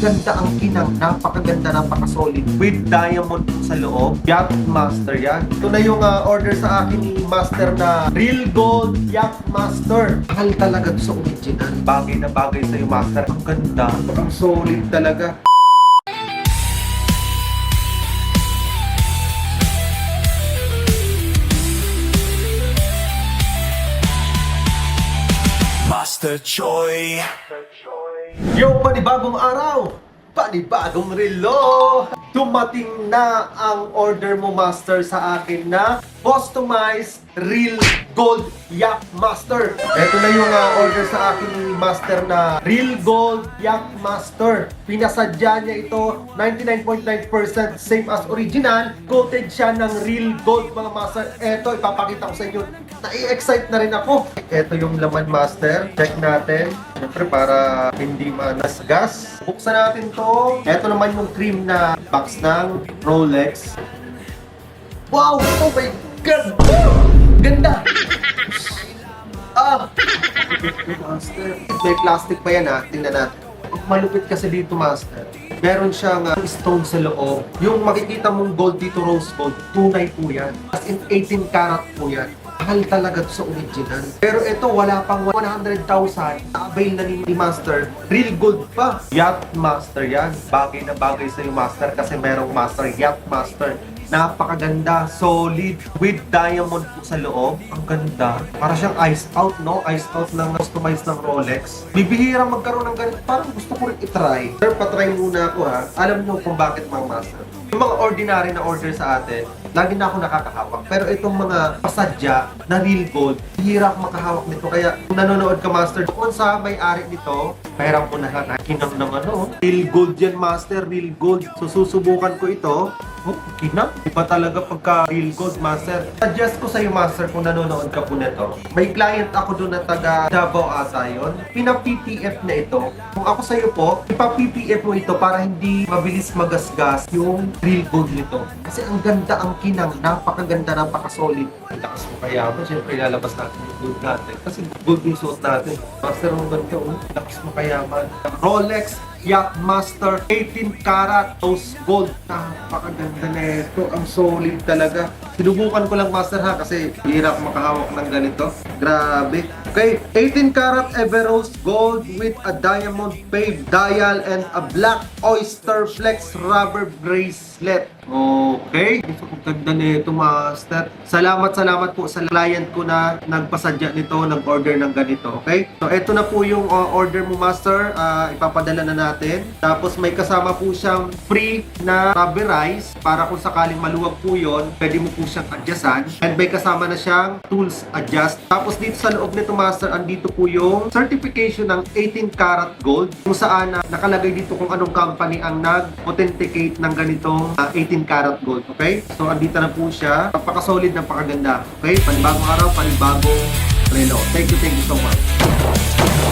ganda ang kinang, napakaganda, napaka-solid. With diamond sa loob. Yacht Master yan. Ito na yung order sa akin ni Master na Real Gold Yacht Master. Mahal talaga to sa original. Bagay na bagay sa'yo, Master. Ang ganda. Ang solid talaga. Master Choi. Yung panibagong araw, panibagong relo. Dumating na ang order mo, Master, sa akin na customized Real Gold Yacht Master. Ito na yung order sa akin ni Master na Real Gold Yacht Master. Pinasadya niya ito 99.9% same as original. Coated siya ng real gold, mga Master. Ito, ipapakita ko sa inyo. Nai-excite na rin ako. Ito yung laman, Master. Check natin. Siyempre, para hindi manasgas. Buksan natin to. Ito naman yung cream na box ng Rolex. Wow! Oh my God! Ganda! Master. May plastic pa yan, ha. Tingnan natin. Malupit kasi dito, Master. Meron siyang stone sa loob. Yung makikita mong gold dito, rose gold, tunay po yan. As in 18 karat po yan. Mahal talaga to sa original. Pero ito, wala pang 100,000. Na-avail na ni Master. Real gold pa. Yacht Master yan. Bagay na bagay sa'yo, Master, kasi merong Master Yacht Master. Napakaganda, solid, with diamond po sa loob. Ang ganda. Para siyang iced out, no? Iced out ng customized ng Rolex. Bibihira magkaroon ng ganito. Parang gusto ko rin itry. Sir, patry muna ako, ha. Alam niyo kung bakit, mga Master. Yung mga ordinary na order sa atin, lagi na ako nakakahawak. Pero itong mga pasadya na real gold, bihira ako makahawak nito. Kaya kung nanonood ka, Master, kung sa may-ari nito, pairam ko na lahat. Kinang ng ano. Real gold yan, Master. Real gold. So, susubukan ko ito. Oh, kinang. Iba talaga pagka real gold, Master. Suggest ko sa'yo, Master, kung nanonood ka po nito. May client ako doon na taga Davao ata yun. Pina-PPF na ito. Kung ako sa'yo po, ipa-PPF mo ito para hindi mabilis magasgas yung real gold nito. Kasi ang ganda ang kinang. Napakaganda, napaka-solid. Ang lakas mo kaya ba? Siyempre, ilalabas natin yung gold natin. Kasi gold yung suot natin. Master, ang ganda, oh. Lakas mo kaya man. Rolex Yacht Master 18 karat rose gold. Napakaganda na ito. Ang solid talaga. Sinubukan ko lang, Master, ha, kasi hirap makahawak ng ganito. Grabe. Okay, 18 karat Everose gold with a diamond pave dial and a black oyster flex rubber bracelet. Okay. So, ang ganda nito, Master. Salamat po sa client ko na nagpasadya nito, nag-order ng ganito. Okay? So, ito na po yung order mo, Master. Ipapadala na natin. Tapos, may kasama po siyang free na rubberize para kung sakaling maluwag po yon, pwede mo po siyang adjustan. And may kasama na siyang tools adjust. Tapos, dito sa loob nito, Master, andito po yung certification ng 18 karat gold. Kung saan nakalagay dito kung anong company ang nag-authenticate ng ganitong 18 karat gold. Okay? So, andito na po siya. Napaka-solid, napakaganda. Okay? Panibagong araw, panibagong relo. Thank you so much.